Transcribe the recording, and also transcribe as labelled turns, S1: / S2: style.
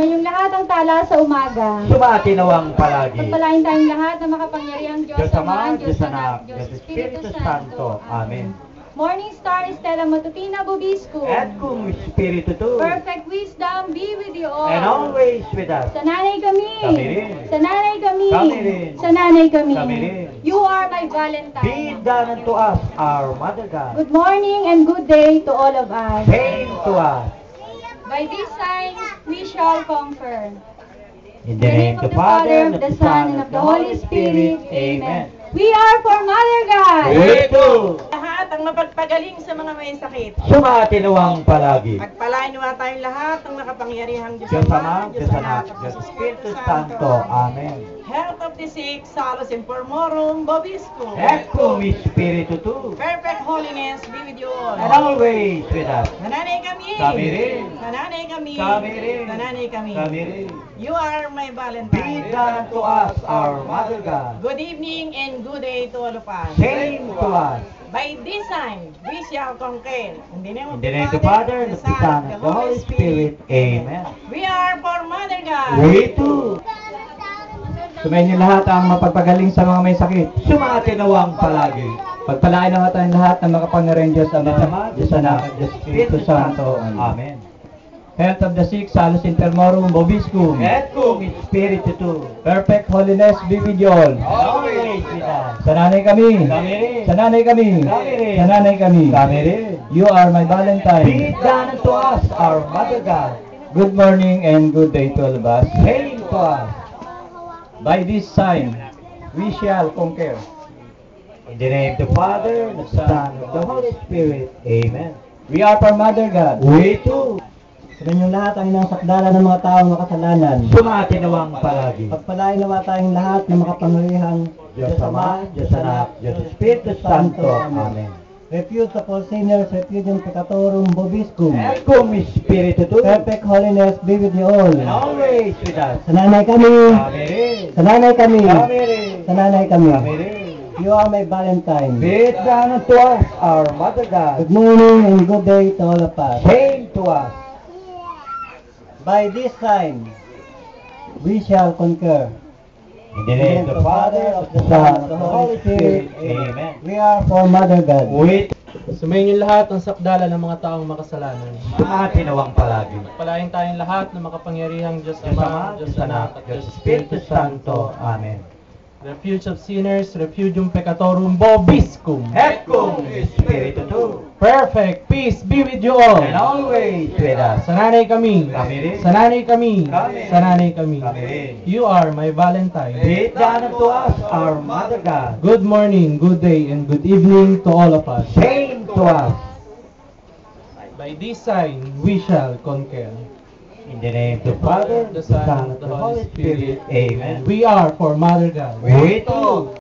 S1: Sumayong lahat ang tala sa umaga.
S2: Sumati nawang palagi.
S1: Pagpalain tayong lahat ng makapangyarihang Diyos,
S2: Diyos Ama,
S1: Diyos
S2: Diyos Anak,
S1: Diyos
S2: Diyos
S1: Espiritu
S2: Espiritu
S1: Santo.
S2: Santo. Amen.
S1: Morning Star Stella Matutina Bobisco.
S2: At kung Espiritu to,
S1: Perfect wisdom be with you all.
S2: and always with us.
S1: Sa nanay kami.
S2: Kami rin.
S1: Sa nanay kami.
S2: Kami rin.
S1: Sa nanay kami.
S2: Kami rin.
S1: You are my
S2: Be
S1: Valentine.
S2: done unto us, our Mother God.
S1: Good morning and good day to all of us.
S2: Same to us.
S1: By this sign, we shall conquer.
S2: In the name of the Father,
S1: of the Son, and of the Holy Spirit.
S2: Amen.
S1: We are for Mother God.
S2: We too.
S3: Lahat ang mapagpagaling sa mga may sakit.
S2: Sumati nawang palagi.
S3: Pagpalain nawa tayong lahat ng makapangyarihang Diyos
S2: Diyos
S3: Ama,
S2: Ama, Diyos Anak, Diyos Espiritu Santo. Amen.
S3: Health of the sick, salus in formorum, vobiscum.
S2: At kung Espiritu to,
S3: Perfect holiness be with you all.
S2: and always with us.
S3: Nananay kami.
S2: Kami rin.
S3: Nananay kami.
S2: Kami rin.
S3: Nananay kami.
S2: Kami rin.
S3: You are my
S2: Be
S3: Valentine.
S2: done unto us, our Mother God.
S3: Good evening and good day to all of us.
S2: Same to us.
S3: By this sign, we shall conquer. In the name
S2: In the name of the Father, and of the Son, and of the Holy Spirit. Amen.
S3: We are for Mother God.
S2: We too.
S4: Sumayin niyo lahat ang mapagpagaling sa mga may sakit.
S2: Sumati nawang palagi.
S4: Pagpalain naman tayong lahat ng makapangyarihang Diyos Ama,
S2: Diyos Ama,
S4: Diyos Anak, Diyos Espiritu Santo.
S2: Amen.
S4: Health of the sick, salus in termorum, vobiscum.
S2: At kung Espiritu to,
S4: Perfect holiness be with you all.
S2: always with us.
S4: Sa nanay kami.
S2: Kami rin.
S4: Sa nanay kami.
S2: Kami rin.
S4: Sa nanay kami.
S2: Kami rin.
S4: You are my
S2: Be
S4: Valentine.
S2: done unto us, our Mother God.
S4: Good morning and good day to all of us.
S2: Same to us.
S4: By this sign, we shall conquer.
S2: In the name of the Father, and of the Son, and of the Holy Spirit. Amen.
S4: We are for Mother God.
S2: We too.
S4: Sumayin niyo lahat ang inang sakdala ng mga taong makasalanan.
S2: Sumati nawang palagi.
S4: Pagpalain naman tayong lahat ng makapangyarihang
S2: Diyos Ama, Diyos Anak, Diyos Espiritu Santo. Amen.
S4: Refuge of all sinners, refugium peccatorum vobiscum.
S2: At kung Espiritu to,
S4: Perfect holiness be with you all.
S2: and always with us.
S4: Sa nanay kami.
S2: Kami rin.
S4: Sa nanay kami.
S2: Kami rin.
S4: Sa nanay kami.
S2: Kami rin.
S4: You are my Valentine.
S2: Be it done unto us, our Mother God.
S4: Good morning and good day to all of us.
S2: Same to us.
S4: By this sign, we shall conquer.
S2: In the name of the Father, of the Son, of the Holy Spirit. Amen.
S4: We are for Mother God.
S2: We
S5: Sumayin niyo lahat ng sakdala ng mga taong makasalanan.
S2: sumati nawang palagi.
S5: Palain tayong lahat ng makapangyarihang Diyos
S2: Diyos Ama,
S5: Ama,
S2: Diyos Anak, Diyos Espiritu Santo. Amen.
S5: Refuge of sinners, refugium peccatorum vobiscum.
S2: Et cum Espiritu to,
S5: Perfect peace be with you all.
S2: and always with us.
S5: Sa nanay kami.
S2: Kami rin.
S5: Sa nanay kami.
S2: Kami.
S5: Sa nanay kami.
S2: Kami rin.
S5: You are my Valentine.
S2: Be it done unto us, our Mother God.
S5: Good morning, good day, and good evening to all of us.
S2: Same to us.
S5: By this sign, we shall conquer.
S2: In the name of the Father, the Son, and the Holy Spirit. Amen.
S5: We are for Mother God.
S2: We too.